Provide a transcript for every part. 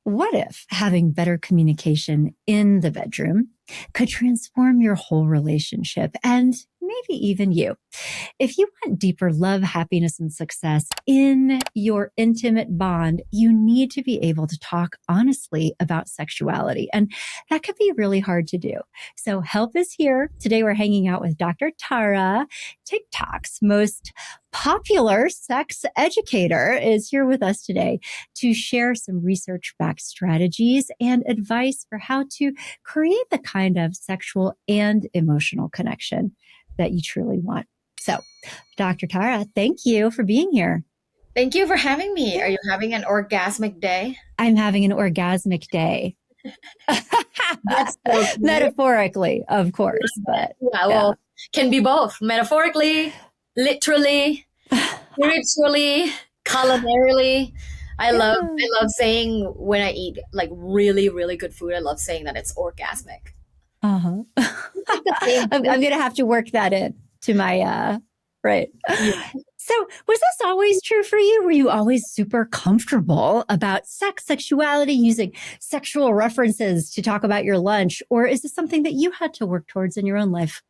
What if having better communication in the bedroom could transform your whole relationship and maybe even you? If you want deeper love, happiness, and success in your intimate bond, you need to be able to talk honestly about sexuality. And that can be really hard to do. So help is here. Today we're hanging out with Dr. Tara. TikTok's most popular sex educator is here with us today to share some research-backed strategies and advice for how to create the kind of sexual and emotional connection that you truly want. So, Dr. Tara, thank you for being here. Thank you for having me. Are you having an orgasmic day? I'm having an orgasmic day. That's so cute. Metaphorically, of course, but well, can be both. Metaphorically, literally, spiritually, culinarily. I love saying when I eat like really, really good food, I love saying that it's orgasmic. I'm going to have to work that in to my, right. Yeah. So was this always true for you? Were you always super comfortable about sex, sexuality, using sexual references to talk about your lunch? Or is this something that you had to work towards in your own life?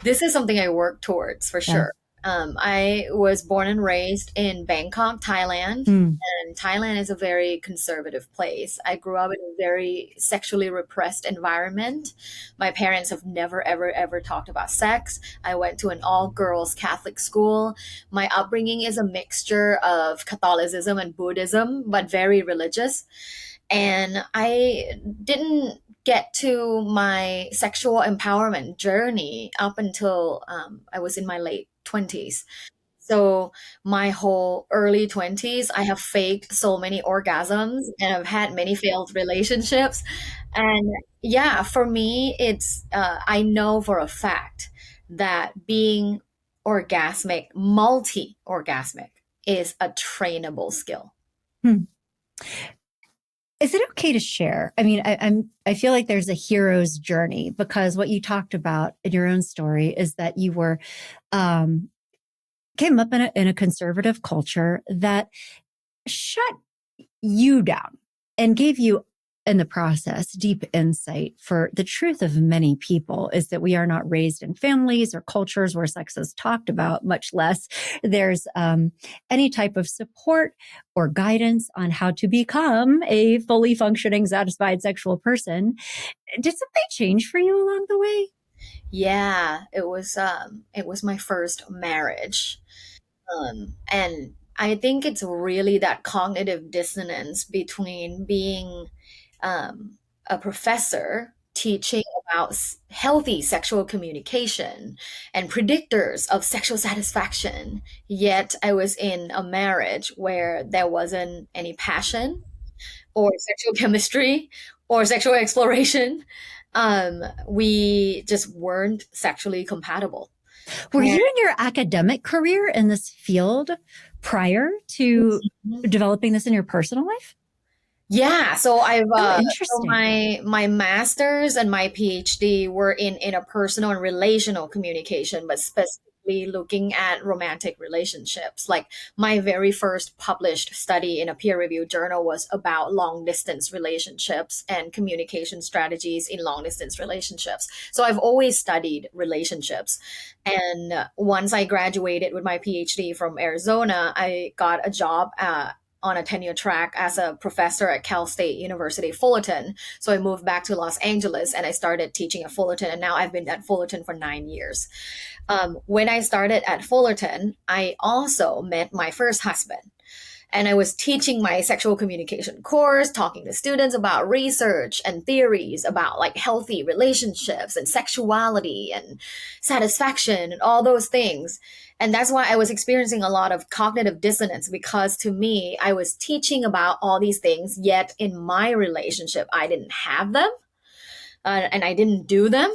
This is something I work towards for sure. I was born and raised in Bangkok, Thailand, and Thailand is a very conservative place. I grew up in a very sexually repressed environment. My parents have never, ever, ever talked about sex. I went to an all-girls Catholic school. My upbringing is a mixture of Catholicism and Buddhism, but very religious. And I didn't get to my sexual empowerment journey up until I was in my late 20s. So my whole early 20s, I have faked so many orgasms and I've had many failed relationships. And yeah, for me, it's, I know for a fact that being orgasmic, multi-orgasmic is a trainable skill. Is it okay to share? I mean, I feel like there's a hero's journey because what you talked about in your own story is that you were, came up in a conservative culture that shut you down and gave you in the process deep insight for the truth of many people is that we are not raised in families or cultures where sex is talked about, much less there's any type of support or guidance on how to become a fully functioning, satisfied sexual person. Did something change for you along the way? Yeah, it was my first marriage. And I think it's really that cognitive dissonance between being a professor teaching about healthy sexual communication and predictors of sexual satisfaction. Yet I was in a marriage where there wasn't any passion or sexual chemistry or sexual exploration. We just weren't sexually compatible. Were you in your academic career in this field prior to developing this in your personal life? Yeah, so I've interesting. So my master's and my PhD were in interpersonal and relational communication, but specifically looking at romantic relationships. Like my very first published study in a peer-reviewed journal was about long-distance relationships and communication strategies in long-distance relationships. So I've always studied relationships. And once I graduated with my PhD from Arizona, I got a job on a tenure track as a professor at Cal State University, Fullerton. So I moved back to Los Angeles and I started teaching at Fullerton. And now I've been at Fullerton for 9 years. When I started at Fullerton, I also met my first husband. And I was teaching my sexual communication course, talking to students about research and theories about like healthy relationships and sexuality and satisfaction and all those things. And that's why I was experiencing a lot of cognitive dissonance because to me, I was teaching about all these things, yet in my relationship, I didn't have them and I didn't do them.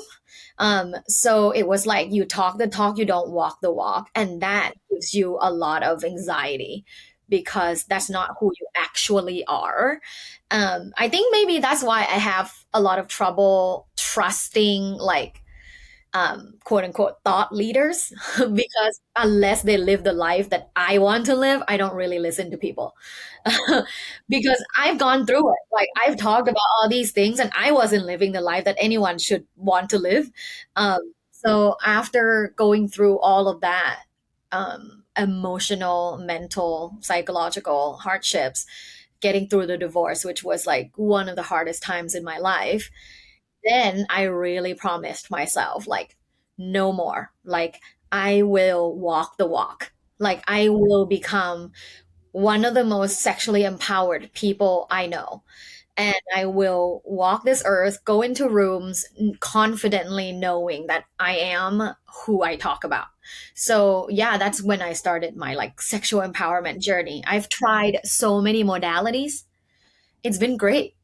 So it was like you talk the talk, you don't walk the walk. And that gives you a lot of anxiety because that's not who you actually are. I think maybe that's why I have a lot of trouble trusting like quote unquote thought leaders because unless they live the life that I want to live, I don't really listen to people. Because I've gone through it. Like I've talked about all these things and I wasn't living the life that anyone should want to live. So after going through all of that, emotional, mental, psychological hardships, getting through the divorce, which was like one of the hardest times in my life, then I really promised myself, like, no more. Like, I will walk the walk. Like, I will become one of the most sexually empowered people I know. And I will walk this earth, go into rooms confidently knowing that I am who I talk about. So, yeah, that's when I started my like sexual empowerment journey. I've tried so many modalities. It's been great.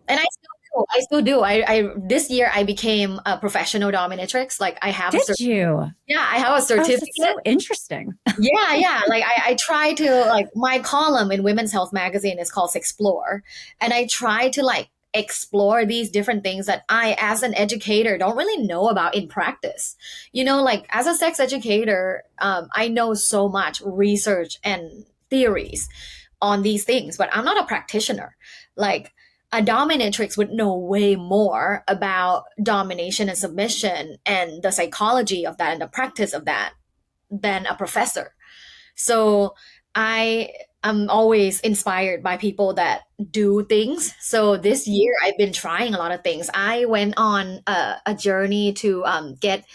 And I still do. I still do. I this year I became a professional dominatrix. Like I have a Did you? yeah, I have a Oh, that's certificate. so interesting. Yeah, yeah. Like I try to like my column in Women's Health magazine is called Explore. And I try to like explore these different things that I as an educator don't really know about in practice. You know, like as a sex educator, I know so much research and theories on these things, but I'm not a practitioner. Like a dominatrix would know way more about domination and submission and the psychology of that and the practice of that than a professor. So I am always inspired by people that do things. So this year I've been trying a lot of things. I went on a journey to get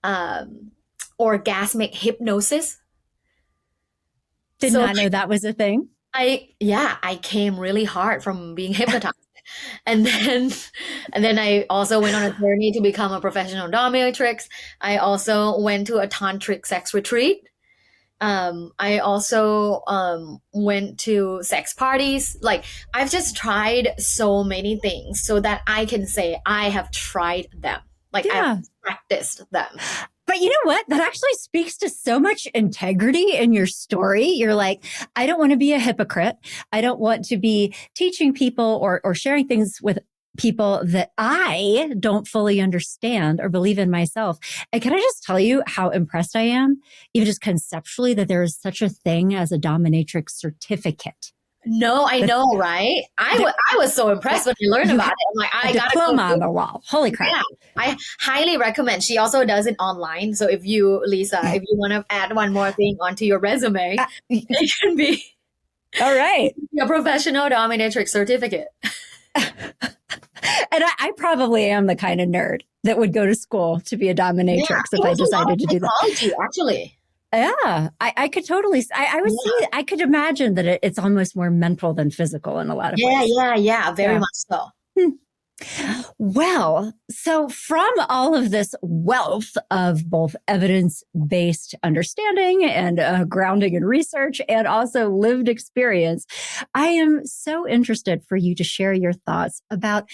um, orgasmic hypnosis. Did So not know that was a thing. I came really hard from being hypnotized. And then I also went on a journey to become a professional dominatrix. I also went to a tantric sex retreat. I also went to sex parties. Like I've just tried so many things so that I can say I have tried them. Like I've Yeah. practiced them. But you know what? That actually speaks to so much integrity in your story. You're like, I don't want to be a hypocrite. I don't want to be teaching people or sharing things with people that I don't fully understand or believe in myself. And can I just tell you how impressed I am, even just conceptually, that there is such a thing as a dominatrix certificate? No, I That, know, right? that I was so impressed yeah, when I learned you about have it. I'm like, a I gotta go diploma do on the it. wall. Holy crap. Yeah, I highly recommend. She also does it online. So if you, Lisa, if you want to add one more thing onto your resume, Uh, it can be all right. a professional dominatrix certificate. And I probably am the kind of nerd that would go to school to be a Yeah, dominatrix it if I was a lot of decided to do that. psychology, actually. Yeah, I could totally, I would see, Yeah, I could imagine that it's almost more mental than physical in a lot of yeah, ways. yeah, yeah, very Yeah. much so. Hmm. Well, so from all of this wealth of both evidence based understanding and grounding in research and also lived experience, I am so interested for you to share your thoughts about,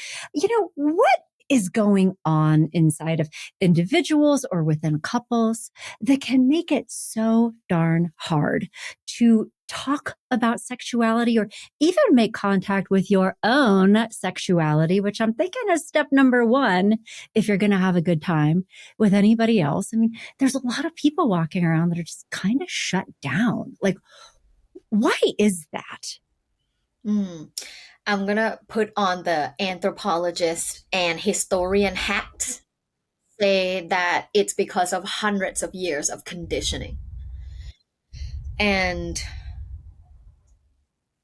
what is going on inside of individuals or within couples that can make it so darn hard to talk about sexuality or even make contact with your own sexuality, which I'm thinking is step number one if you're going to have a good time with anybody else. I mean, there's a lot of people walking around that are just kind of shut down. Like, why is that? Mm. I'm gonna put on the anthropologist and historian hat, say that it's because of hundreds of years of conditioning. And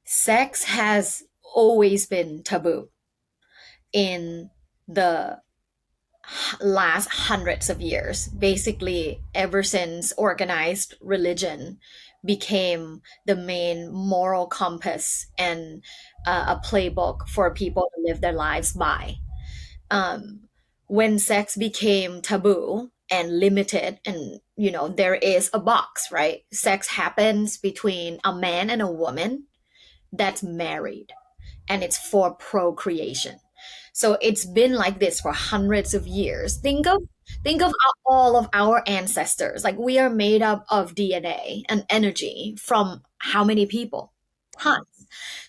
sex has always been taboo in the last hundreds of years, basically ever since organized religion became the main moral compass and a playbook for people to live their lives by. um, when sex became taboo and limited, and there is a box, right? Sex happens between a man and a woman that's married, and it's for procreation. So it's been like this for hundreds of years. Think of all of our ancestors. Like we are made up of DNA and energy from how many people? Tons.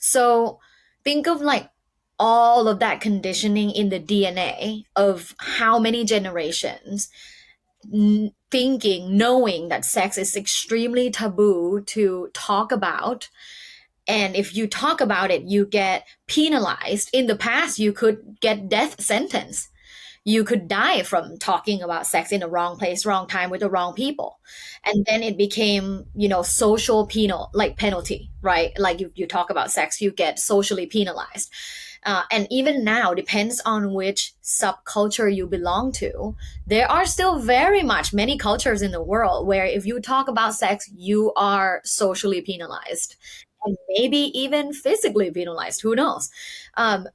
So think of like all of that conditioning in the DNA of how many generations thinking, knowing that sex is extremely taboo to talk about. And if you talk about it, you get penalized. In the past, you could get death sentence. You could die from talking about sex in the wrong place, wrong time with the wrong people. And then it became, social penal, like penalty, right? Like you talk about sex, you get socially penalized. And even now, depends on which subculture you belong to. There are still very much many cultures in the world where if you talk about sex, you are socially penalized and maybe even physically penalized. Who knows?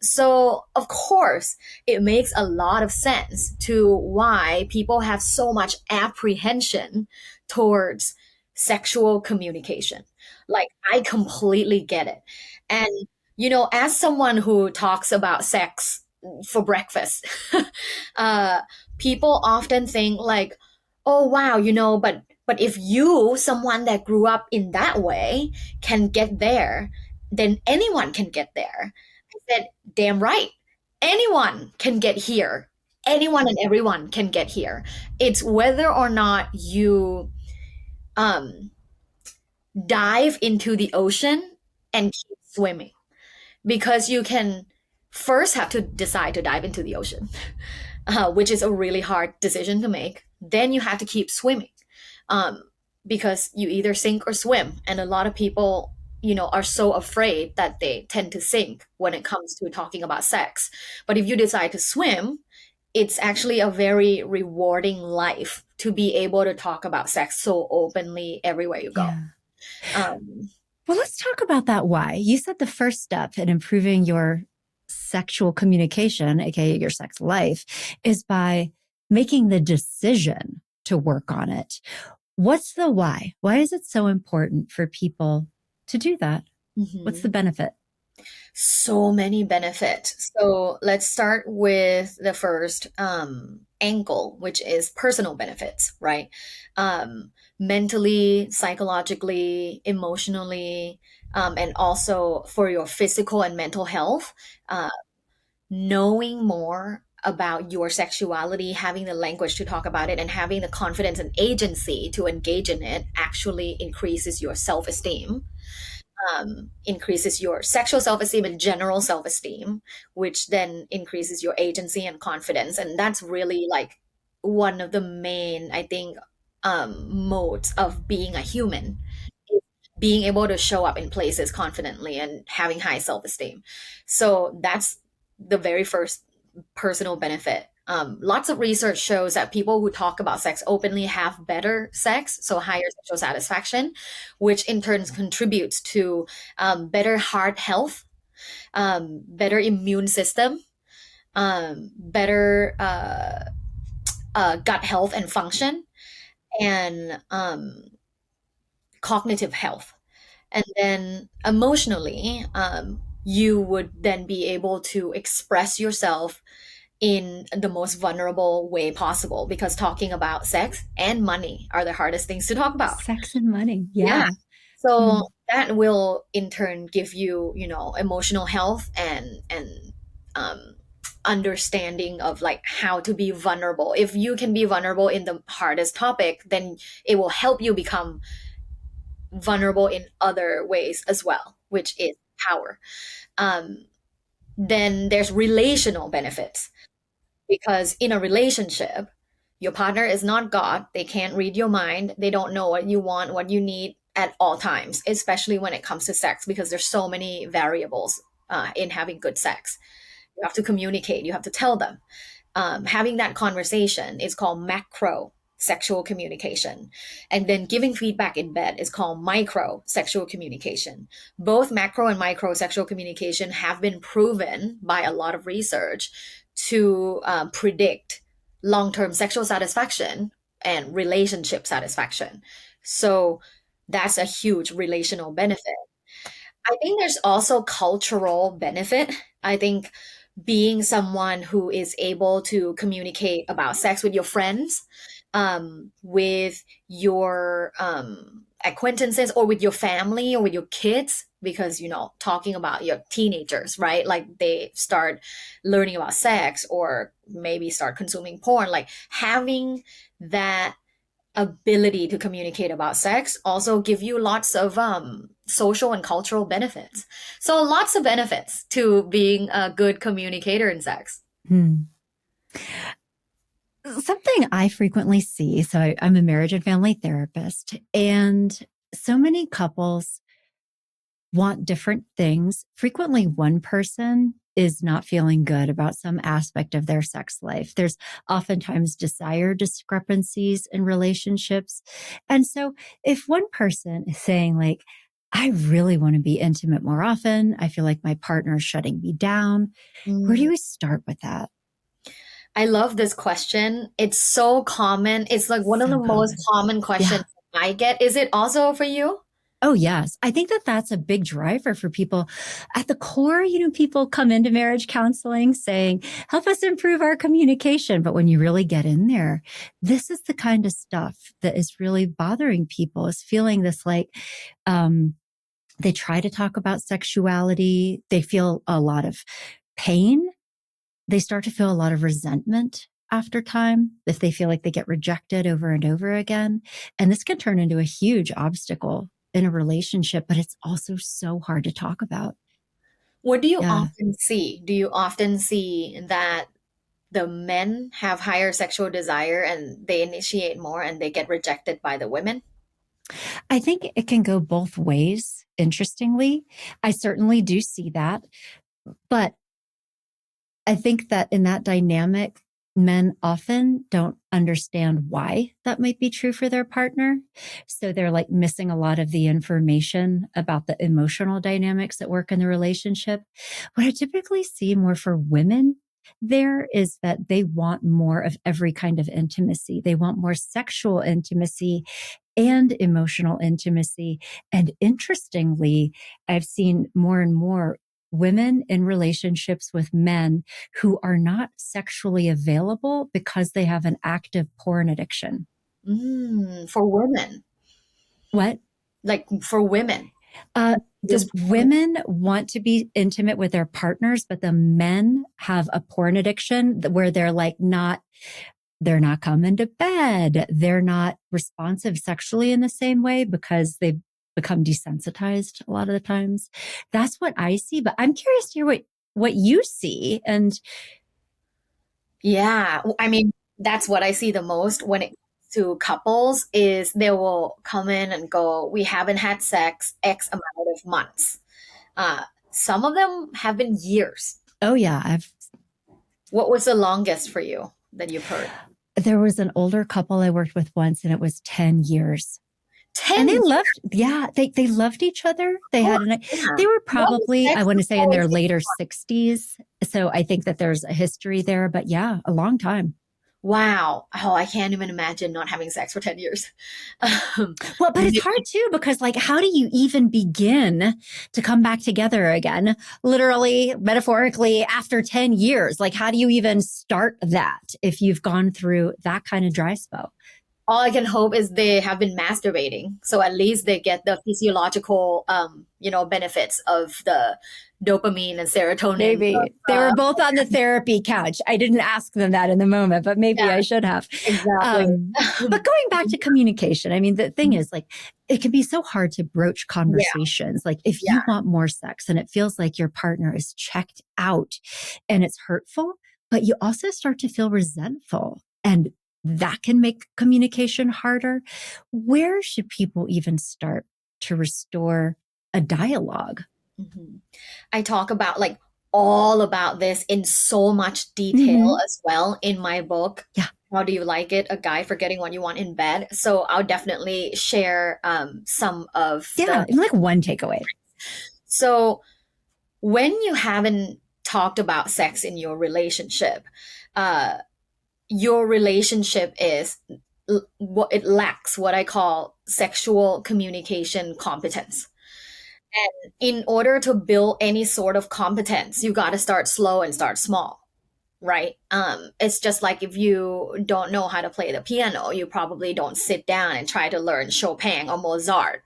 So, of course, it makes a lot of sense to why people have so much apprehension towards sexual communication. Like, I completely get it. And as someone who talks about sex for breakfast, uh, people often think like, oh wow, but if you, someone that grew up in that way, can get there, then anyone can get there. I said, damn right. Anyone can get here. Anyone and everyone can get here. It's whether or not you um, dive into the ocean and keep swimming, because you can first have to decide to dive into the ocean, which is a really hard decision to make. Then you have to keep swimming, um, because you either sink or swim. And a lot of people, are so afraid that they tend to sink when it comes to talking about sex. But if you decide to swim, it's actually a very rewarding life to be able to talk about sex so openly everywhere you go. Yeah. Um, Well, let's talk about that why. You said the first step in improving your sexual communication, aka your sex life, is by making the decision to work on it. What's the why? Why is it so important for people to do that? What's the benefit? So many benefits. So let's start with the first angle, which is personal benefits, right? Mentally, psychologically, emotionally, and also for your physical and mental health. Knowing more about your sexuality, having the language to talk about it, and having the confidence and agency to engage in it actually increases your self esteem, increases your sexual self esteem and general self esteem, which then increases your agency and confidence. And that's really like one of the main, I think, modes of being a human, being able to show up in places confidently and having high self esteem. So that's the very first personal benefit. Lots of research shows that people who talk about sex openly have better sex, so higher sexual satisfaction, which in turn contributes to better heart health, better immune system, better gut health and function, and cognitive health. And then emotionally, you would then be able to express yourself in the most vulnerable way possible, because talking about sex and money are the hardest things to talk about. Sex and money. Yeah. Yeah. So that will in turn give you, emotional health and um, understanding of like how to be vulnerable. If you can be vulnerable in the hardest topic, then it will help you become vulnerable in other ways as well, which is power. Um, then there's relational benefits, because in a relationship, your partner is not God. They can't read your mind. They don't know what you want, what you need at all times, especially when it comes to sex, because there's so many variables in having good sex. You have to communicate, you have to tell them. Having that conversation is called macro sexual communication. And then giving feedback in bed is called micro sexual communication. Both macro and micro sexual communication have been proven by a lot of research to predict long term sexual satisfaction and relationship satisfaction. So that's a huge relational benefit. I think there's also cultural benefit. I think being someone who is able to communicate about sex with your friends, with your acquaintances, or with your family, or with your kids, because, talking about your teenagers, right? Like they start learning about sex or maybe start consuming porn, like having that ability to communicate about sex also give you lots of social and cultural benefits. So lots of benefits to being a good communicator in sex. Hmm. Something I frequently see, so I'm a marriage and family therapist, and so many couples want different things. Frequently, one person is not feeling good about some aspect of their sex life. There's oftentimes desire discrepancies in relationships. And so if one person is saying like, I really want to be intimate more often, I feel like my partner is shutting me down, where do Mm. we start with that? I love this question. It's so common. It's like one of the So most common. common Yeah. questions I get. Is it also for you? Oh, yes. I think that that's a big driver for people. At the core, people come into marriage counseling saying, help us improve our communication. But when you really get in there, this is the kind of stuff that is really bothering people, is feeling this like, they try to talk about sexuality. They feel a lot of pain. They start to feel a lot of resentment after time if they feel like they get rejected over and over again. And this can turn into a huge obstacle in a relationship, but it's also so hard to talk about. What do you Yeah. often see? Do you often see that the men have higher sexual desire and they initiate more and they get rejected by the women? I think it can go both ways. Interestingly, I certainly do see that. But I think that in that dynamic, men often don't understand why that might be true for their partner. So they're like missing a lot of the information about the emotional dynamics that work in the relationship. What I typically see more for women there is that they want more of every kind of intimacy. They want more sexual intimacy and emotional intimacy. And interestingly, I've seen more and more women in relationships with men who are not sexually available because they have an active porn addiction. For women, What? like for women, The this women want to be intimate with their partners, but the men have a porn addiction where they're like they're not coming to bed. They're not responsive sexually in the same way because they've become desensitized a lot of the times. That's what I see, but I'm curious to hear what you see. And yeah, I mean, that's what I see the most when it comes to couples is they will come in and go, we haven't had sex X amount of months. Uh, some of them have been years. oh yeah, What was the longest for you that you've heard? there was an older couple I worked with once and it was 10 years. And 10 they years. loved, yeah, they loved each other. They Oh, had yeah. they were Love probably, I sex want to is say in their always later 60s. So I think that there's a history there, but yeah, a long time. wow. Oh, I can't even imagine not having sex for 10 years. Um, Well, but it's hard too, because like, how do you even begin to come back together again? Literally, metaphorically, after 10 years, like, how do you even start that if you've gone through that kind of dry spell? all I can hope is they have been masturbating. So at least they get the physiological, benefits of the dopamine and serotonin. Maybe they were both on the therapy couch. I didn't ask them that in the moment, but maybe Yeah, I should have. exactly. But going back to communication, I mean, the thing is like, it can be so hard to broach Yeah, conversations. Like if yeah. you want more sex and it feels like your partner is checked out and it's hurtful, but you also start to feel resentful and that can make communication harder. Where should people even start to restore a dialogue? Mhm. I talk about like all about this in so much detail Mm-hmm. as well in my book. Yeah. How do you like it? A guide for getting what you want in bed. So I'll definitely share some of the. Yeah, like one takeaway. So when you haven't talked about sex in uh, your relationship is what it lacks what I call sexual communication competence. And in order to build any sort of competence, you got to start slow and start small, right? It's just like if you don't know how to play the piano, you probably don't sit down and try to learn Chopin or Mozart.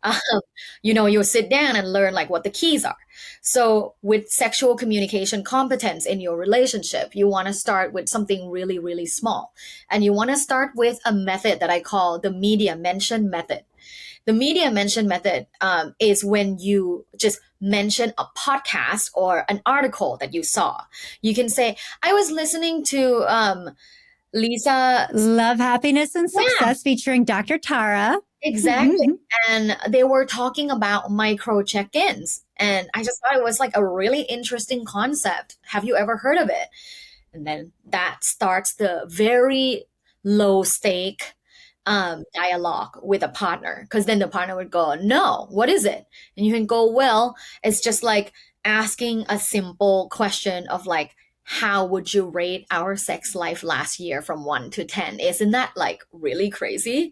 um, you'll sit down and learn like what the keys are. So with sexual communication competence in your relationship, you want to start with something really, really small. And you want to start with a method that I call the media mention method. The media mention method is when you just mention a podcast or an article that you saw. You can say, I was listening to Lisa. Love, Happiness, and Yeah, Success featuring Dr. Tara. exactly. And they were talking about micro check ins. And I just thought it was like a really interesting concept. Have you ever heard of it? And then that starts the very low stake dialogue with a partner, because then the partner would go, no, what is it? And you can go, well, it's just like asking a simple question of like, how would you rate our sex life last year from 1 to 10? Isn't that like really crazy?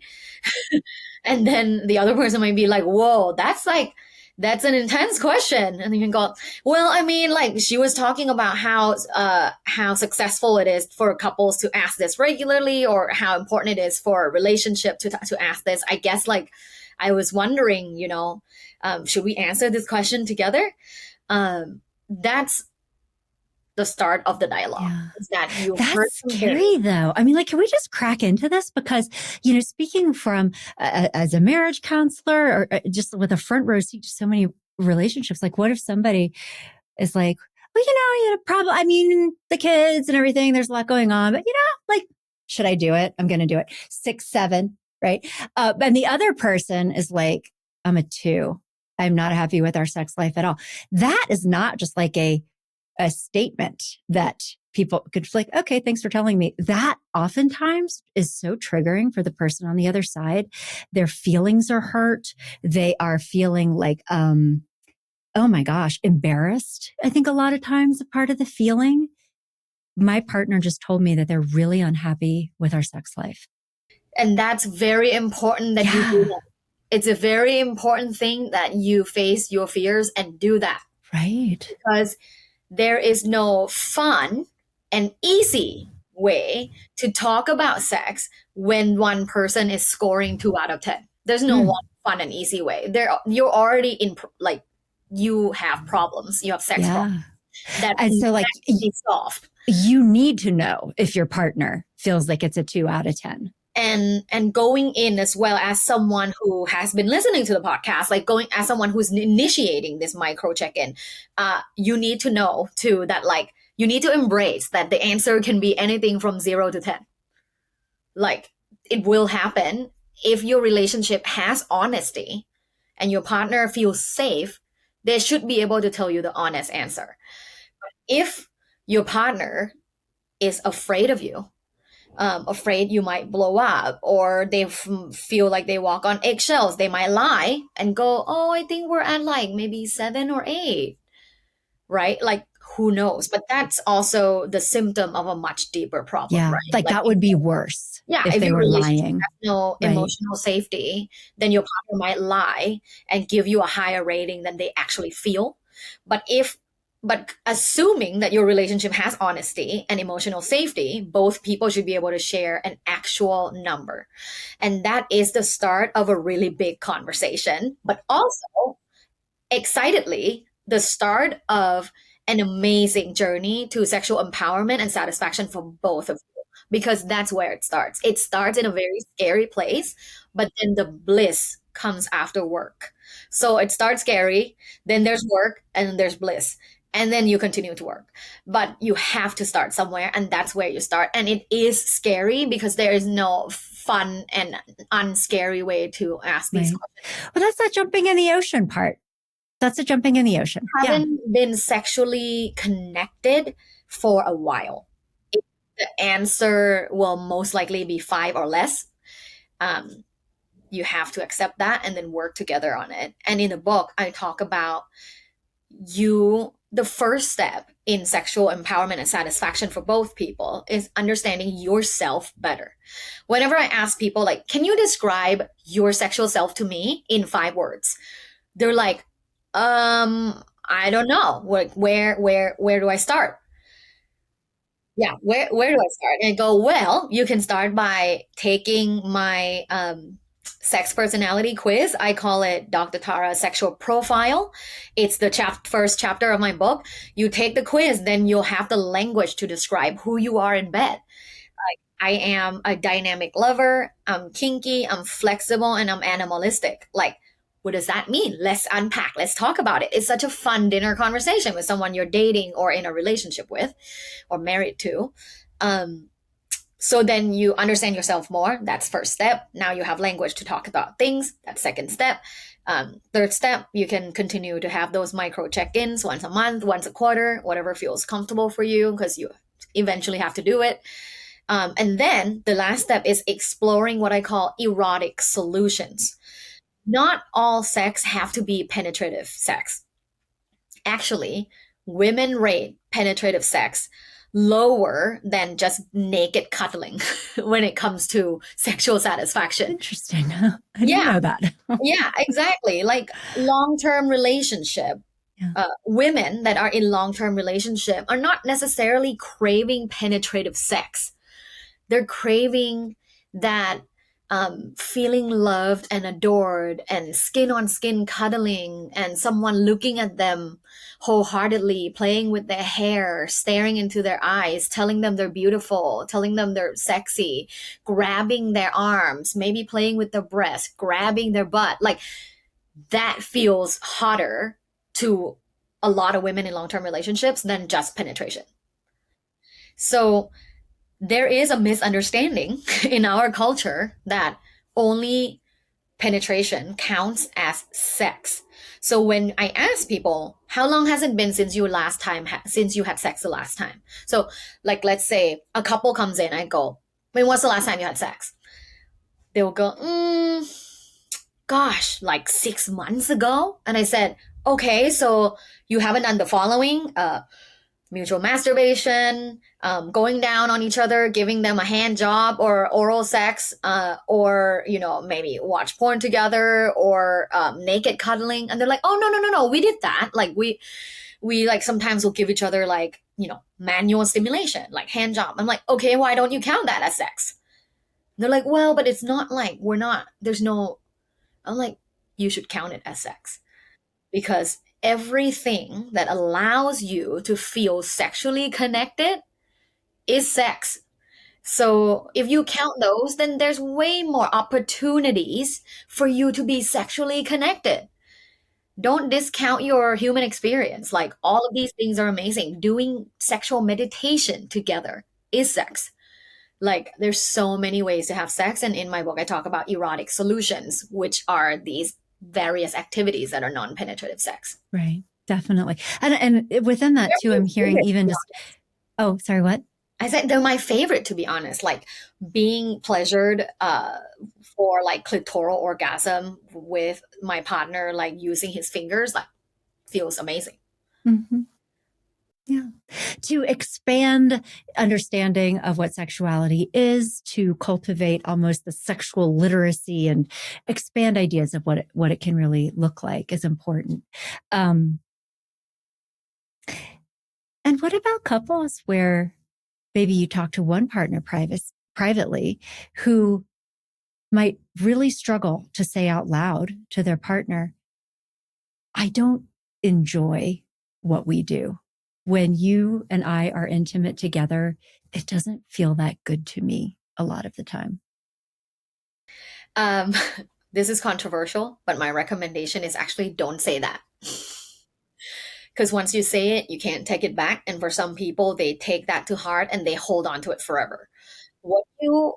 And then the other person might be like, whoa, that's an intense question. And you can go, well, I mean, like she was talking about how successful it is for couples to ask this regularly, or how important it is for a relationship to ask this. I guess like I was wondering, should we answer this question together? That's the start of the dialogue. Yeah. Is that you heard That's from scary, though. I mean, like, can we just crack into this? Because, speaking from as a marriage counselor, or just with a front row seat to so many relationships, like, what if somebody is like, well, probably, I mean, the kids and everything, there's a lot going on, but, like, should I do it? I'm going to do it. 6, 7, right? And the other person is like, I'm a 2. I'm not happy with our sex life at all. That is not just like a statement that people could like, okay, thanks for telling me. That oftentimes is so triggering for the person on the other side. Their feelings are hurt. They are feeling like, oh my gosh, embarrassed. I think a lot of times a part of the feeling. My partner just told me that they're really unhappy with our sex life. And that's very important that you do that. It's a very important thing that you face your fears and do that. Right. Because there is no fun and easy way to talk about sex when one person is scoring 2 out of 10. There's no one fun and easy way. You're already in like you have problems. You have sex problems that and so like be solved. You need to know if your partner feels like it's a 2 out of 10. And going in as well as someone who has been listening to the podcast, like going as someone who's initiating this micro check-in, you need to know too that like you need to embrace that the answer can be anything from 0 to 10. Like it will happen if your relationship has honesty and your partner feels safe. They should be able to tell you the honest answer. But if your partner is afraid of you, afraid you might blow up, or they feel like they walk on eggshells, they might lie and go, oh, I think we're at like maybe 7 or 8, right? Like who knows? But that's also the symptom of a much deeper problem, right? Like that would be worse. Yeah, if they were lying. Has no emotional safety, then your partner might lie and give you a higher rating than they actually feel. But assuming that your relationship has honesty and emotional safety, both people should be able to share an actual number. And that is the start of a really big conversation, but also excitedly, the start of an amazing journey to sexual empowerment and satisfaction for both of you, because that's where it starts. It starts in a very scary place, but then the bliss comes after work. So it starts scary, then there's work, and then there's bliss. And then you continue to work. But you have to start somewhere, and that's where you start. And it is scary because there is no fun and unscary way to ask these questions. Well, that's that jumping in the ocean part. That's the jumping in the ocean. Haven't been sexually connected for a while. The answer will most likely be 5 or less. You have to accept that and then work together on it. And in the book, I talk about the first step in sexual empowerment and satisfaction for both people is understanding yourself better. Whenever I ask people, like, can you describe your sexual self to me in 5 words? They're like, I don't know. Like, where do I start? Yeah, where do I start? And I go, well, you can start by taking my sex personality quiz. I call it Dr. Tara's sexual profile. It's the first chapter of my book. You take the quiz, then you'll have the language to describe who you are in bed. I am a dynamic lover, I'm kinky, I'm flexible, and I'm animalistic. Like, what does that mean? Let's unpack. Let's talk about it. It's such a fun dinner conversation with someone you're dating or in a relationship with or married to. Um, so then you understand yourself more. That's first step. Now you have language to talk about things. That's second step. Third step, you can continue to have those micro check-ins once a month, once a quarter, whatever feels comfortable for you, because you eventually have to do it. And then the last step is exploring what I call erotic solutions. Not all sex have to be penetrative sex. Actually, women rate penetrative sex lower than just naked cuddling when it comes to sexual satisfaction. Interesting. I didn't know that. Yeah, exactly. Like long-term relationship. Yeah. Women that are in long-term relationship are not necessarily craving penetrative sex. They're craving that feeling loved and adored and skin on skin cuddling and someone looking at them wholeheartedly, playing with their hair, staring into their eyes, telling them they're beautiful, telling them they're sexy, grabbing their arms, maybe playing with their breast, grabbing their butt. Like that feels hotter to a lot of women in long-term relationships than just penetration. So there is a misunderstanding in our culture that only penetration counts as sex. So when I ask people, how long has it been since since you had sex the last time? So like, let's say a couple comes in, I go, when was the last time you had sex? They'll go, gosh, like 6 months ago. And I said, okay, so you haven't done the following, mutual masturbation, going down on each other, giving them a hand job or oral sex, or maybe watch porn together or naked cuddling, and they're like, oh no, we did that. Like we like sometimes will give each other like manual stimulation, like hand job. I'm like, okay, why don't you count that as sex? They're like, well, but it's not like we're not. There's no. I'm like, you should count it as sex because everything that allows you to feel sexually connected is sex. So if you count those, then there's way more opportunities for you to be sexually connected. Don't discount your human experience. Like all of these things are amazing. Doing sexual meditation together is sex. Like there's so many ways to have sex. And in my book, I talk about erotic solutions, which are these various activities that are non-penetrative sex. Right. Definitely. And within that too, I'm hearing even just, oh, sorry, what? I said they're my favorite, to be honest. Like being pleasured for like clitoral orgasm with my partner, like using his fingers, like feels amazing. Mm-hmm. Yeah. To expand understanding of what sexuality is, to cultivate almost the sexual literacy and expand ideas of what it can really look like is important. And what about couples where maybe you talk to one partner privately who might really struggle to say out loud to their partner, I don't enjoy what we do. When you and I are intimate together, it doesn't feel that good to me a lot of the time. This is controversial, but my recommendation is actually don't say that. Because once you say it, you can't take it back. And for some people, they take that to heart and they hold on to it forever. What you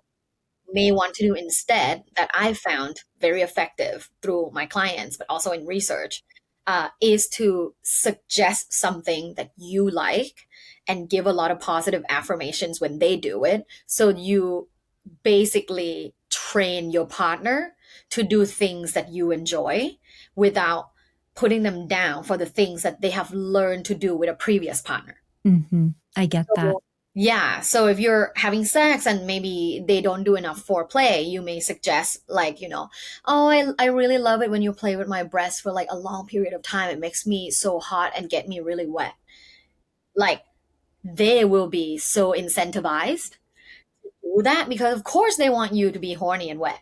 may want to do instead, that I found very effective through my clients, but also in research, is to suggest something that you like and give a lot of positive affirmations when they do it. So you basically train your partner to do things that you enjoy without putting them down for the things that they have learned to do with a previous partner. Mm-hmm. I get that. Yeah. So if you're having sex and maybe they don't do enough foreplay, you may suggest like, oh, I really love it when you play with my breast for like a long period of time. It makes me so hot and get me really wet. Like they will be so incentivized to do that because of course they want you to be horny and wet.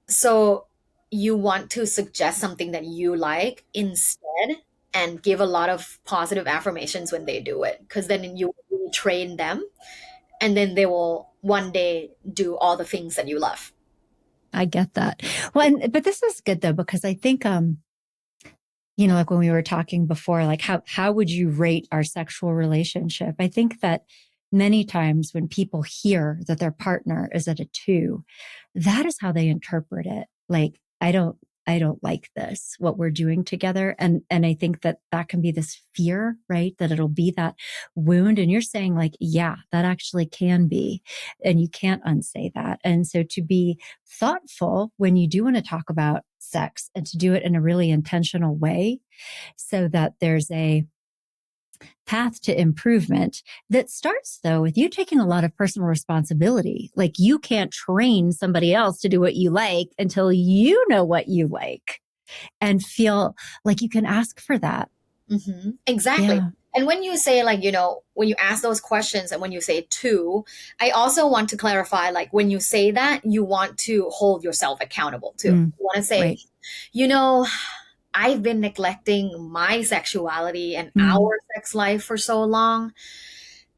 So you want to suggest something that you like instead, and give a lot of positive affirmations when they do it, because then you will train them, and then they will one day do all the things that you love. I get that. Well, but this is good though, because I think, like when we were talking before, like how would you rate our sexual relationship? I think that many times when people hear that their partner is at a 2, that is how they interpret it. Like, I don't like this, what we're doing together. And I think that that can be this fear, right? That it'll be that wound. And you're saying like, yeah, that actually can be, and you can't unsay that. And so to be thoughtful when you do want to talk about sex, and to do it in a really intentional way, so that there's a path to improvement that starts though with you taking a lot of personal responsibility. Like, you can't train somebody else to do what you like until you know what you like and feel like you can ask for that. Exactly. Yeah. And when you say, like, when you ask those questions and when you say two, I also want to clarify, like, when you say that, you want to hold yourself accountable too. You want to say, Right. you know, I've been neglecting my sexuality and Mm. our sex life for so long,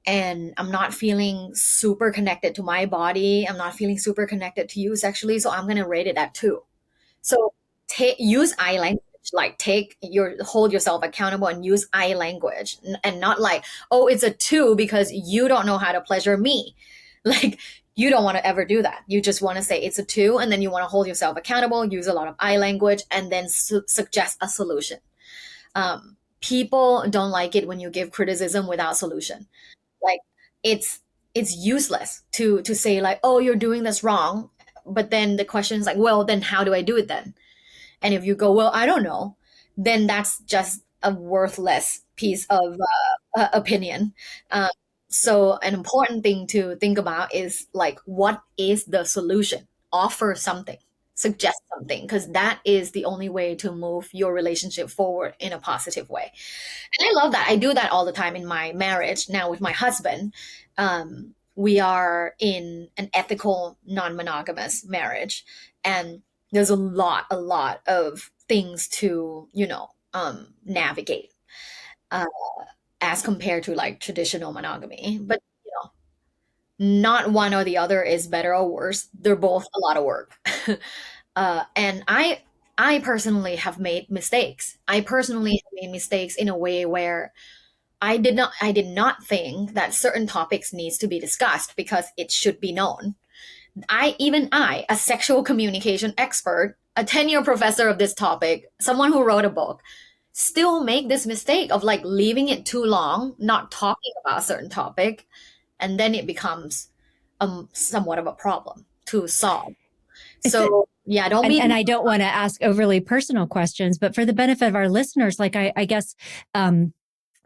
and I'm not feeling super connected to my body. I'm not feeling super connected to you sexually, so I'm going to rate it at 2. So use I language, like hold yourself accountable and use I language, and not like, oh, it's a 2 because you don't know how to pleasure me. Like, you don't want to ever do that. You just want to say it's a 2, and then you want to hold yourself accountable, use a lot of I language, and then suggest a solution. People don't like it when you give criticism without solution. Like, it's it's useless to say like, oh, you're doing this wrong, but then the question is like, well, then how do I do it then? And if you go, well, I don't know, then that's just a worthless piece of opinion. Uh, so an important thing to think about is like, what is the solution? Offer something, suggest something, because that is the only way to move your relationship forward in a positive way. And I love that. I do that all the time in my marriage now with my husband. We are in an ethical, non-monogamous marriage, and there's a lot of things to, navigate, uh, as compared to like traditional monogamy. But not one or the other is better or worse. They're both a lot of work. And I personally have made mistakes. I personally have made mistakes in a way where I did not think that certain topics needs to be discussed because it should be known. I, a sexual communication expert, a 10-year professor of this topic, someone who wrote a book, still make this mistake of like leaving it too long, not talking about a certain topic, and then it becomes somewhat of a problem to solve. It's a, So yeah, don't be. and I don't want to ask overly personal questions, but for the benefit of our listeners, like I guess,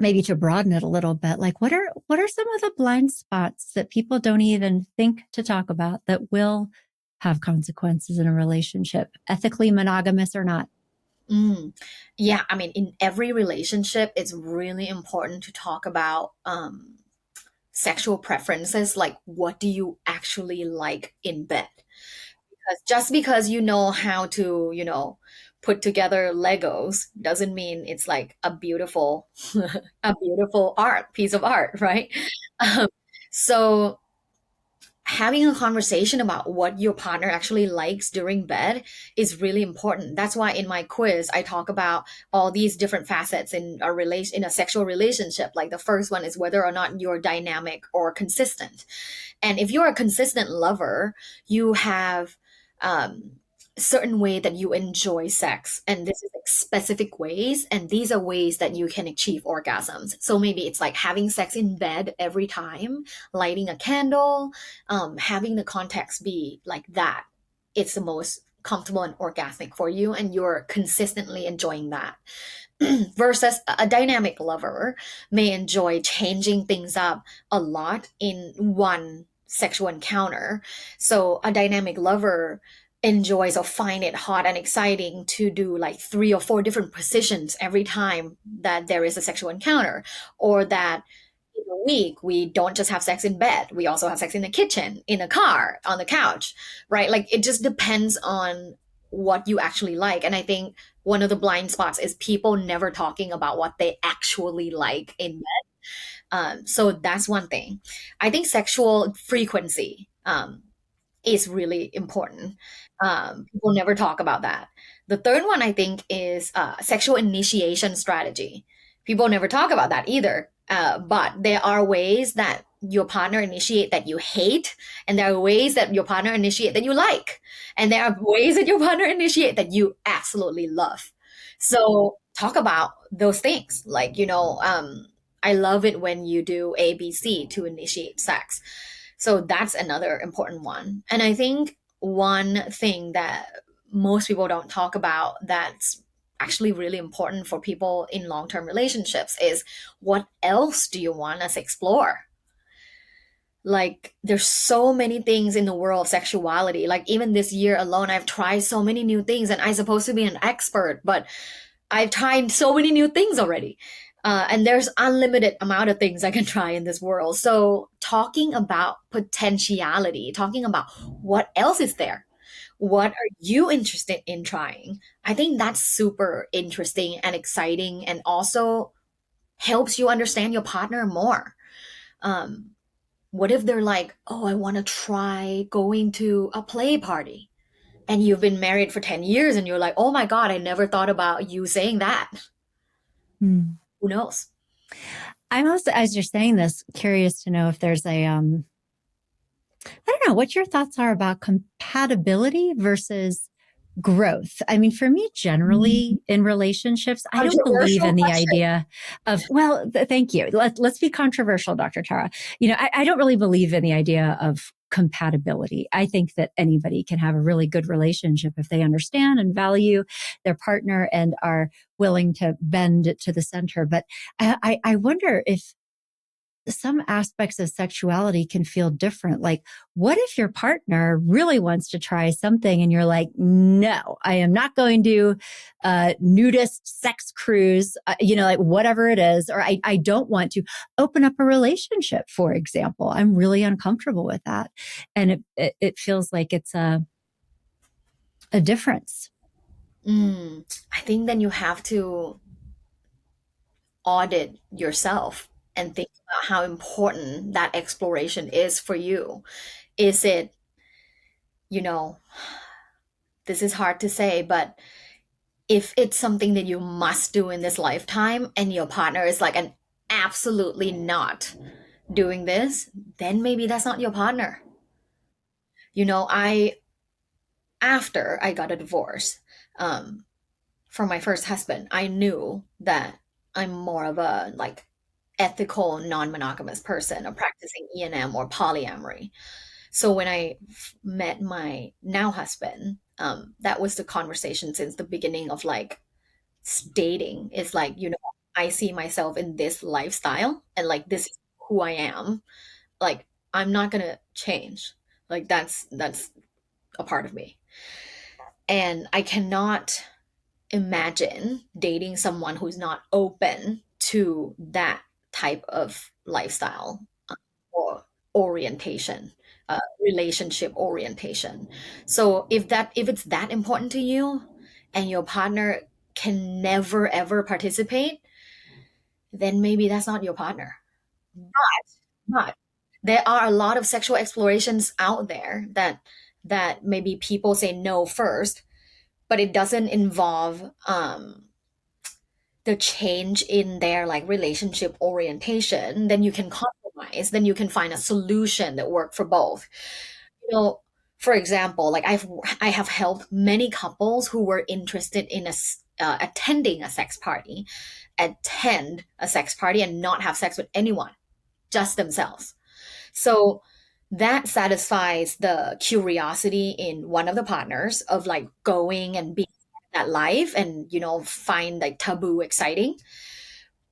maybe to broaden it a little bit, like what are some of the blind spots that people don't even think to talk about that will have consequences in a relationship, ethically monogamous or not? Mm. Yeah, I mean, in every relationship, it's really important to talk about sexual preferences. Like, what do you actually like in bed? Because just because you know how to, put together Legos doesn't mean it's like a beautiful, a beautiful piece of art, right? Um, so having a conversation about what your partner actually likes during bed is really important. That's why in my quiz I talk about all these different facets in a sexual relationship. Like, the first one is whether or not you're dynamic or consistent. And if you're a consistent lover, you have certain way that you enjoy sex, and this is like specific ways, and these are ways that you can achieve orgasms. So maybe it's like having sex in bed every time, lighting a candle, having the context be like that. It's the most comfortable and orgasmic for you, and you're consistently enjoying that. Versus a dynamic lover may enjoy changing things up a lot in one sexual encounter. So a dynamic lover enjoys or find it hot and exciting to do like 3 or 4 different positions every time that there is a sexual encounter, or that week, we don't just have sex in bed. We also have sex in the kitchen, in a car, on the couch, right? Like it just depends on what you actually like. And I think one of the blind spots is people never talking about what they actually like in bed. So that's one thing. I think sexual frequency is really important. People never talk about that. The third one, I think, is sexual initiation strategy. People never talk about that either. But there are ways that your partner initiate that you hate, and there are ways that your partner initiate that you like, and there are ways that your partner initiate that you absolutely love. So talk about those things. Like, I love it when you do ABC to initiate sex. So that's another important one. And I think one thing that most people don't talk about that's actually really important for people in long-term relationships is, what else do you want us to explore? Like there's so many things in the world of sexuality. Like even this year alone, I've tried so many new things, and I'm supposed to be an expert, but I've tried so many new things already. And there's unlimited amount of things I can try in this world. So talking about potentiality, talking about what else is there, what are you interested in trying? I think that's super interesting and exciting, and also helps you understand your partner more. Um, what if they're like, oh, I want to try going to a play party? And you've been married for 10 years and you're like, oh my God, I never thought about you saying that. Hmm. Who knows? I'm also, as you're saying this, curious to know if there's I don't know what your thoughts are about compatibility versus growth. I mean, for me, generally in relationships, I don't believe Controversial in the question. idea of, well, thank you. Let's be controversial, Dr. Tara. I don't really believe in the idea of compatibility. I think that anybody can have a really good relationship if they understand and value their partner and are willing to bend to the center. But I wonder if some aspects of sexuality can feel different. Like, what if your partner really wants to try something and you're like, no, I am not going to nudist sex cruise, like whatever it is, or I don't want to open up a relationship, for example. I'm really uncomfortable with that. And it feels like it's a difference. I think then you have to audit yourself and think about how important that exploration is for you. Is it, you know, this is hard to say, but if it's something that you must do in this lifetime and your partner is like an absolutely not doing this, then maybe that's not your partner. I after I got a divorce um from my first husband, I knew that I'm more of a like ethical non-monogamous person, a practicing E&M or polyamory. So when I met my now husband, that was the conversation since the beginning of like dating. It's like, I see myself in this lifestyle, and like this is who I am. Like I'm not gonna change. Like that's a part of me. And I cannot imagine dating someone who's not open to that type of lifestyle or orientation, relationship orientation. So if it's that important to you and your partner can never ever participate, then maybe that's not your partner. But there are a lot of sexual explorations out there that maybe people say no first, but it doesn't involve the change in their like relationship orientation. Then you can compromise, then you can find a solution that work for both. you know for example, like I have helped many couples who were interested in attending a sex party, attend a sex party and not have sex with anyone, just themselves. So that satisfies the curiosity in one of the partners of like going and being that life, and find like taboo exciting,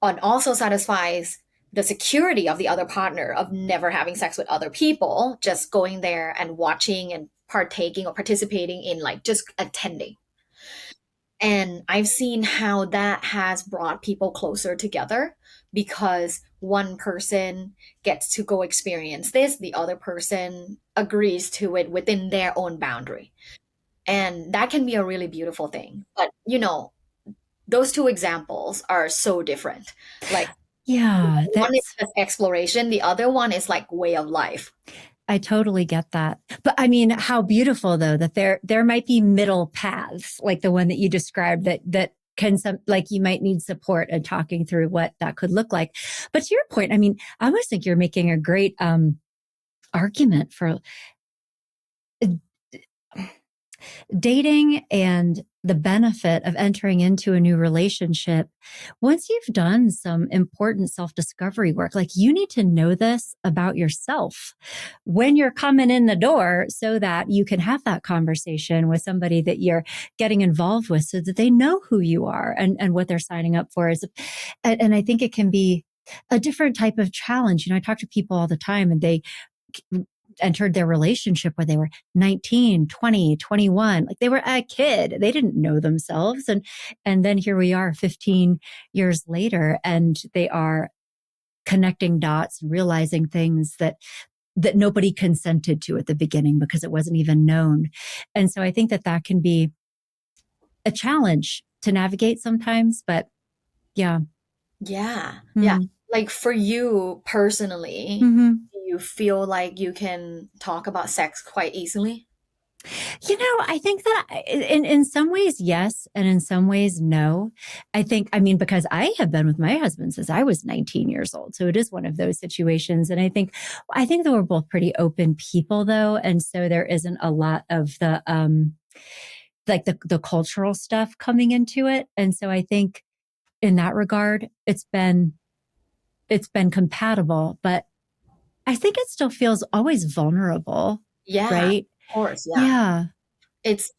and also satisfies the security of the other partner of never having sex with other people, just going there and watching and partaking or participating in like just attending. And I've seen how that has brought people closer together because one person gets to go experience this, the other person agrees to it within their own boundary. And that can be a really beautiful thing. But, those two examples are so different. Like, Yeah, one is just exploration, the other one is like way of life. I totally get that. But I mean, how beautiful though that there might be middle paths like the one that you described that can like you might need support and talking through what that could look like. But to your point, I mean, I almost think you're making a great argument for dating and the benefit of entering into a new relationship. Once you've done some important self-discovery work, like you need to know this about yourself when you're coming in the door so that you can have that conversation with somebody that you're getting involved with so that they know who you are and what they're signing up for. And I think it can be a different type of challenge. I talk to people all the time and they entered their relationship where they were 19, 20, 21. Like they were a kid. They didn't know themselves. And then here we are 15 years later, and they are connecting dots and realizing things that nobody consented to at the beginning because it wasn't even known. And so I think that can be a challenge to navigate sometimes, but yeah. Yeah. Mm-hmm. Yeah. Like for you personally, Mm-hmm. do you feel like you can talk about sex quite easily? I think that in some ways, yes. And in some ways, no. I mean, because I have been with my husband since I was 19 years old. So it is one of those situations. And I think that we're both pretty open people though. And so there isn't a lot of like the cultural stuff coming into it. And so I think in that regard, it's been compatible, but I think it still feels always vulnerable. Yeah, Right. of course. Yeah. Yeah. It's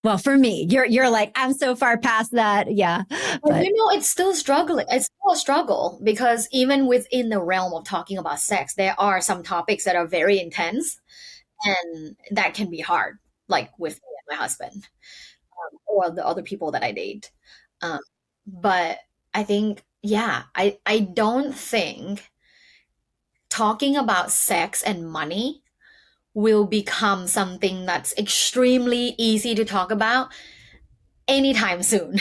Well, for me, you're like, I'm so far past that. Yeah. But it's still struggling. It's still a struggle because even within the realm of talking about sex, there are some topics that are very intense and that can be hard, like with me and my husband, or the other people that I date. Um, but I think, yeah, I don't think talking about sex and money will become something that's extremely easy to talk about anytime soon.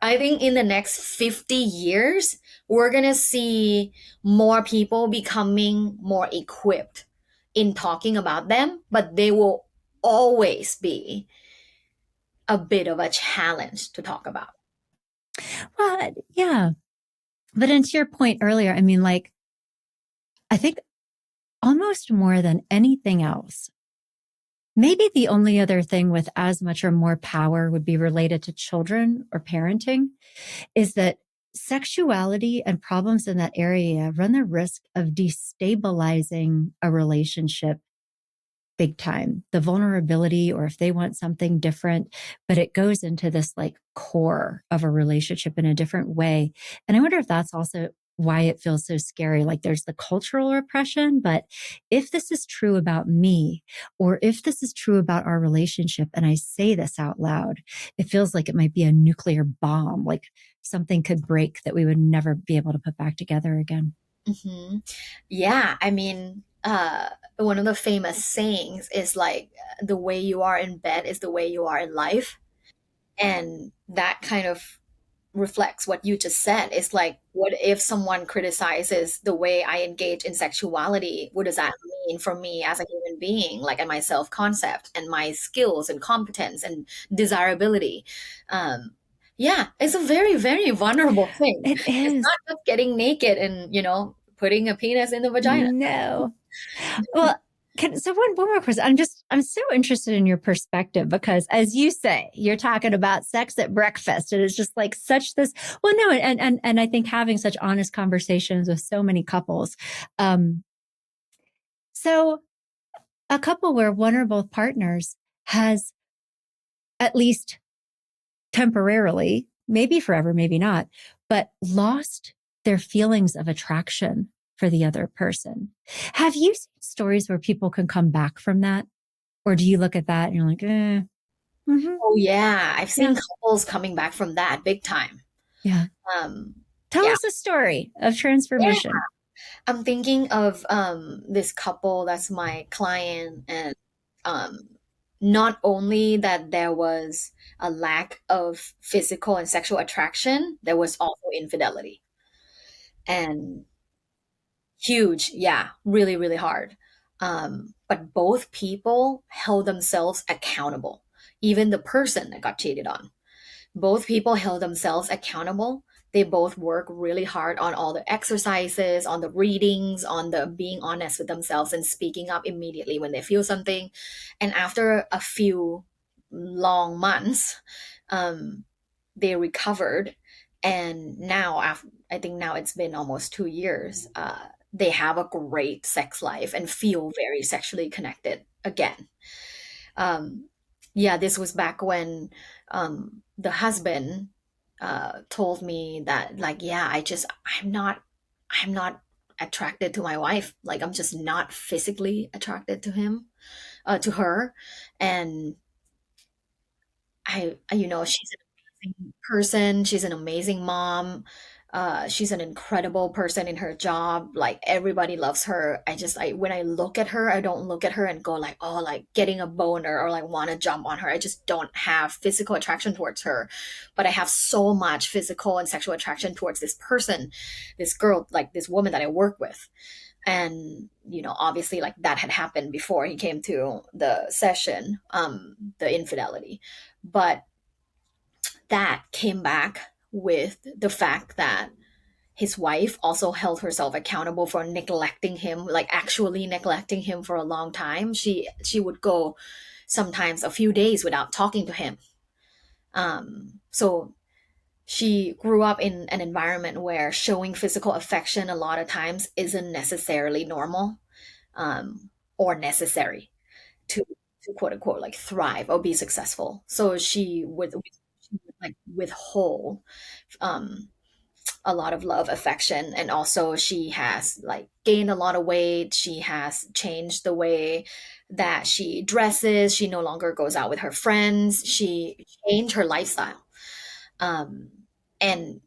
I think in the next 50 years, we're going to see more people becoming more equipped in talking about them, but they will always be a bit of a challenge to talk about. Well, yeah. But and to your point earlier, I mean, like, I think almost more than anything else, maybe the only other thing with as much or more power would be related to children or parenting is that sexuality and problems in that area run the risk of destabilizing a relationship big time. The vulnerability, or if they want something different, but it goes into this like core of a relationship in a different way. And I wonder if that's also why it feels so scary. Like there's the cultural repression, but if this is true about me, or if this is true about our relationship, and I say this out loud, it feels like it might be a nuclear bomb, like something could break that we would never be able to put back together again. Mm-hmm. Yeah, I mean, one of the famous sayings is like, the way you are in bed is the way you are in life. And that kind of reflects what you just said. It's like, what if someone criticizes the way I engage in sexuality? What does that mean for me as a human being, like, and my self concept and my skills and competence and desirability? Yeah, it's a very, very vulnerable thing. It It's is. not just getting naked and, putting a penis in the vagina. No. Well, so one more question. I'm so interested in your perspective because as you say, you're talking about sex at breakfast and it's just like such this, well, no. And I think having such honest conversations with so many couples. So a couple where one or both partners has at least temporarily, maybe forever, maybe not, but lost their feelings of attraction for the other person. Have you seen stories where people can come back from that? Or do you look at that and you're like, Oh yeah, I've yeah, seen couples coming back from that big time. yeah. Um, Tell Yeah. us a story of Yeah. transformation. I'm thinking of this couple that's my client, and um not only that there was a lack of physical and sexual attraction, there was also infidelity. And huge, yeah, really, really hard. But both people held themselves accountable, even the person that got cheated on. Both people held themselves accountable. They both work really hard on all the exercises, on the readings, on the being honest with themselves and speaking up immediately when they feel something. And after a few long months, um, they recovered. And now, after, I think now it's been almost 2 years, they have a great sex life and feel very sexually connected again. um, yeah, this was back when the husband told me that, like, yeah, I'm not attracted to my wife. Like, I'm just not physically attracted to him, to her. And she's an amazing person. She's an amazing mom. She's an incredible person in her job. Like, everybody loves her. When I look at her, I don't look at her and go like, oh, like getting a boner or like want to jump on her. I just don't have physical attraction towards her, but I have so much physical and sexual attraction towards this person, this girl, like this woman that I work with. And obviously, like, that had happened before he came to the session, the infidelity. But that came back with the fact that his wife also held herself accountable for neglecting him, like actually neglecting him for a long time. She would go sometimes a few days without talking to him. So she grew up in an environment where showing physical affection a lot of times isn't necessarily normal, or necessary to quote unquote like thrive or be successful. So she would like withhold um a lot of love, affection. And also, she has like gained a lot of weight. She has changed the way that she dresses. She no longer goes out with her friends. She changed her lifestyle. um and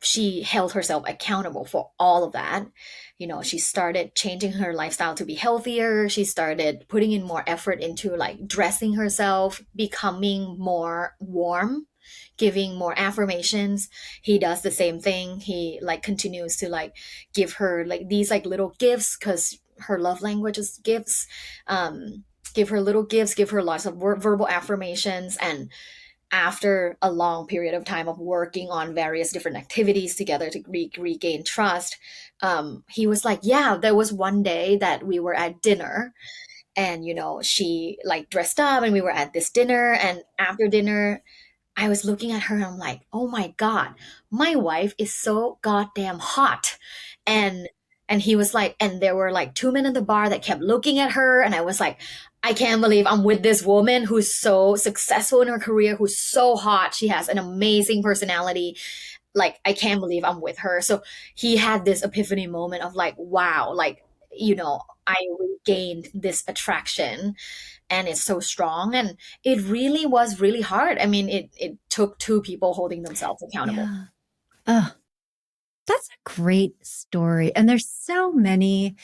she held herself accountable for all of that. She started changing her lifestyle to be healthier. She started putting in more effort into like dressing herself, becoming more warm, giving more affirmations. He does the same thing. He like continues to like give her like these like little gifts, because her love language is gifts. Give her little gifts, give her lots of verbal affirmations. And after a long period of time of working on various different activities together to regain trust, he was like, yeah, there was one day that we were at dinner, and she like dressed up and we were at this dinner, and after dinner I was looking at her and I'm like, oh my God, my wife is so goddamn hot. And he was like, and there were like two men in the bar that kept looking at her. And I was like, I can't believe I'm with this woman who's so successful in her career, who's so hot. She has an amazing personality. Like, I can't believe I'm with her. So he had this epiphany moment of like, wow, like, I regained this attraction, and it's so strong. And it really was really hard. I mean, it took two people holding themselves accountable. Yeah. Oh, that's a great story. And there's so many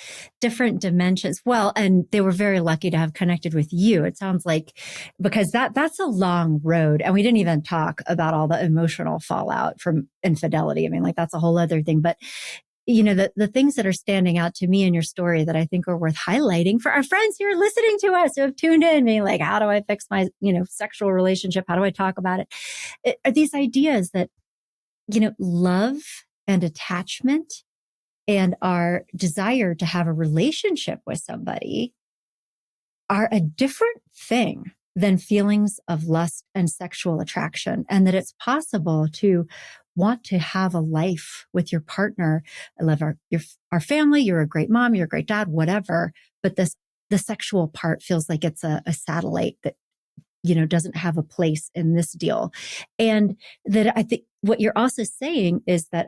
different dimensions. Well, and they were very lucky to have connected with you. It sounds like, because that's a long road. And we didn't even talk about all the emotional fallout from infidelity. I mean, like, that's a whole other thing. But the things that are standing out to me in your story that I think are worth highlighting for our friends who are listening to us, who have tuned in, being like, how do I fix my, sexual relationship? How do I talk about it? Are these ideas that, love and attachment and our desire to have a relationship with somebody are a different thing than feelings of lust and sexual attraction. And that it's possible to want to have a life with your partner. I love our family. You're a great mom. You're a great dad, whatever. But the sexual part feels like it's a satellite that, doesn't have a place in this deal. And that I think what you're also saying is that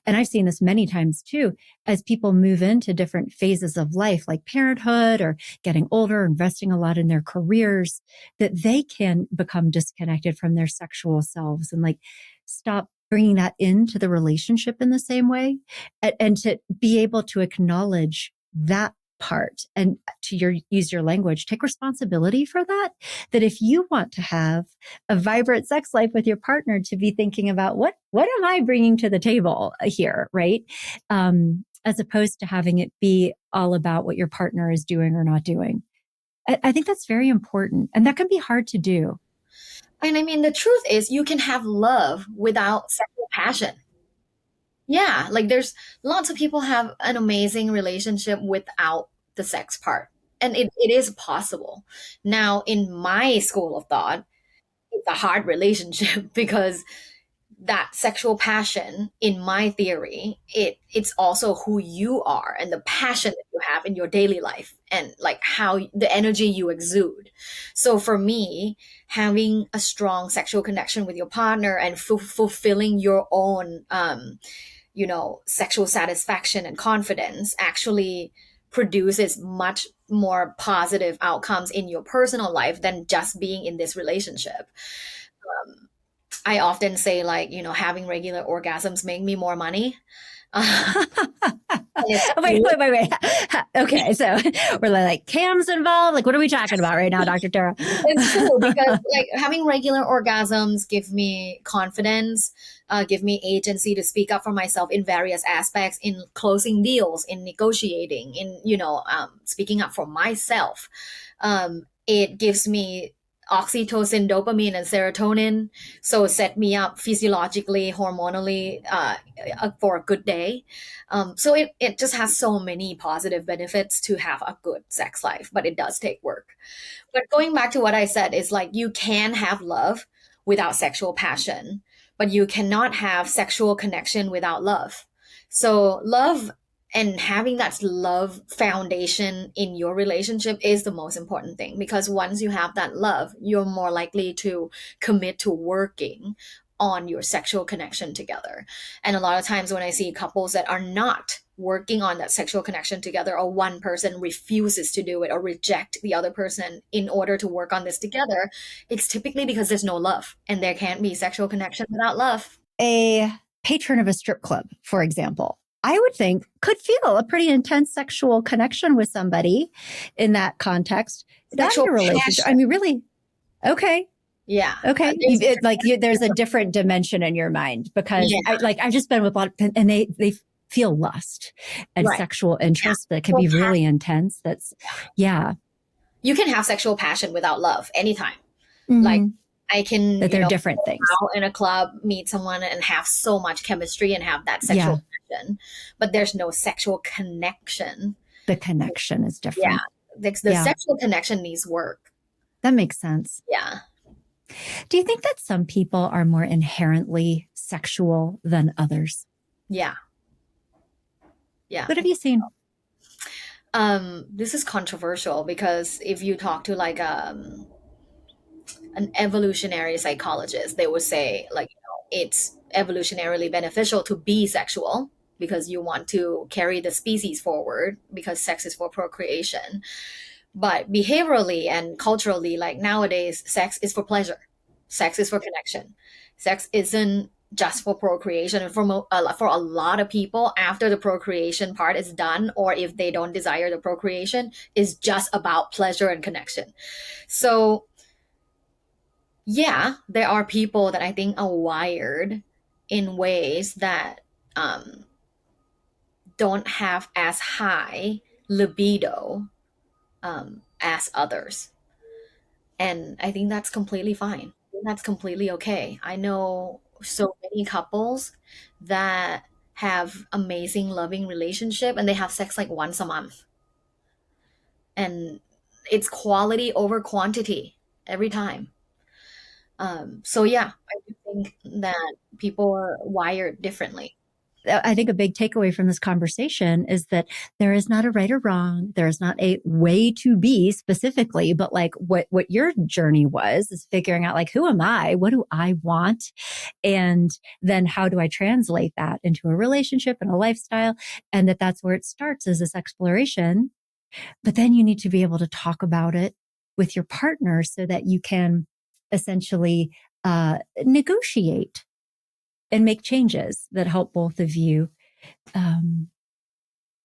and I've seen this many times too, as people move into different phases of life, like parenthood or getting older, investing a lot in their careers, that they can become disconnected from their sexual selves and like stop bringing that into the relationship in the same way, and to be able to acknowledge that part and to use your language, take responsibility for that. That if you want to have a vibrant sex life with your partner, to be thinking about what am I bringing to the table here, right? As opposed to having it be all about what your partner is doing or not doing. I think that's very important, and that can be hard to do. And I mean, the truth is, you can have love without sexual passion. Yeah, like there's lots of people have an amazing relationship without the sex part. And it is possible. Now, in my school of thought, it's a hard relationship because that sexual passion, in my theory, it's also who you are and the passion that you have in your daily life and like how the energy you exude. So for me, having a strong sexual connection with your partner and fulfilling your own sexual satisfaction and confidence actually produces much more positive outcomes in your personal life than just being in this relationship. I often say, like, having regular orgasms make me more money. Wait. Okay, so we're like cams involved. Like, what are we talking about right now, Dr. Tara? It's true because like having regular orgasms give me confidence, give me agency to speak up for myself in various aspects, in closing deals, in negotiating, in speaking up for myself. It gives me oxytocin, dopamine, and serotonin, so set me up physiologically, hormonally, for a good day. So it just has so many positive benefits to have a good sex life, but it does take work. But going back to what I said is like you can have love without sexual passion, but you cannot have sexual connection without love. So love and having that love foundation in your relationship is the most important thing, because once you have that love, you're more likely to commit to working on your sexual connection together. And a lot of times when I see couples that are not working on that sexual connection together, or one person refuses to do it or reject the other person in order to work on this together, it's typically because there's no love, and there can't be sexual connection without love. A patron of a strip club, for example, I would think could feel a pretty intense sexual connection with somebody in that context. That's a relationship. Passion. I mean, really? Okay. Yeah. Okay. There's a different dimension in your mind, because Yeah. I've just been with a lot of, and they feel lust and Right. sexual interest that can be really intense. That's, yeah. You can have sexual passion without love anytime. Mhm. Like I can, that they're different things. Out in a club, meet someone and have so much chemistry and have that sexual connection, but there's no sexual connection. The connection is different. Yeah. The sexual connection needs work. That makes sense. Yeah. Do you think that some people are more inherently sexual than others? Yeah. Yeah. What have you seen? This is controversial because if you talk to like an evolutionary psychologist, they would say like, it's evolutionarily beneficial to be sexual because you want to carry the species forward, because sex is for procreation. But behaviorally and culturally, like nowadays, sex is for pleasure. Sex is for connection. Sex isn't just for procreation. And for a lot of people, after the procreation part is done, or if they don't desire the procreation, is just about pleasure and connection. So yeah, there are people that I think are wired in ways that don't have as high libido as others. And I think that's completely fine. That's completely okay. I know so many couples that have amazing loving relationship and they have sex like once a month. And it's quality over quantity every time. So yeah, I do think that people are wired differently. I think a big takeaway from this conversation is that there is not a right or wrong. There is not a way to be specifically, but like what your journey was is figuring out like, who am I? What do I want? And then how do I translate that into a relationship and a lifestyle? And that's where it starts, is this exploration. But then you need to be able to talk about it with your partner so that you can essentially negotiate and make changes that help both of you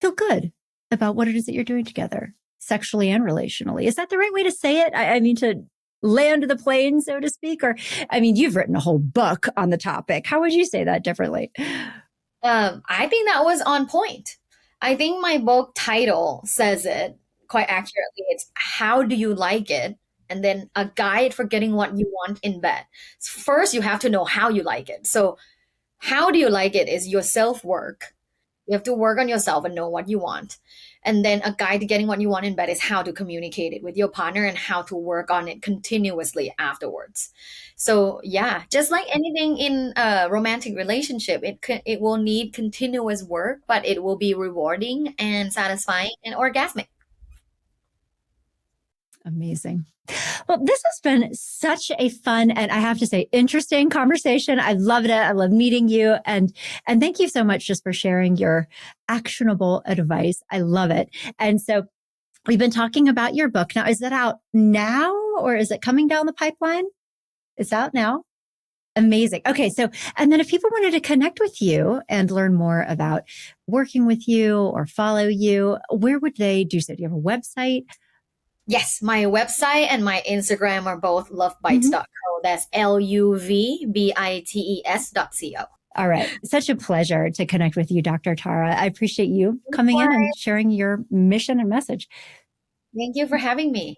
feel good about what it is that you're doing together, sexually and relationally. Is that the right way to say it? I mean, to land the plane, so to speak? Or, I mean, you've written a whole book on the topic. How would you say that differently? I think that was on point. I think my book title says it quite accurately. It's How Do You Like It? And then a guide for getting what you want in bed. First, you have to know how you like it. So, how do you like it is your self work. You have to work on yourself and know what you want. And then a guide to getting what you want in bed is how to communicate it with your partner and how to work on it continuously afterwards. So yeah, just like anything in a romantic relationship, it will need continuous work, but it will be rewarding and satisfying and orgasmic. Amazing. Well, this has been such a fun and, I have to say, interesting conversation. I loved it. I love meeting you. And thank you so much just for sharing your actionable advice. I love it. And so we've been talking about your book. Now, is that out now or is it coming down the pipeline? It's out now. Amazing. Okay. So, and then if people wanted to connect with you and learn more about working with you or follow you, where would they do so? Do you have a website? Yes, my website and my Instagram are both lovebites.co. That's LUVBITES.co. All right. Such a pleasure to connect with you, Dr. Tara. I appreciate you coming in and sharing your mission and message. Thank you for having me.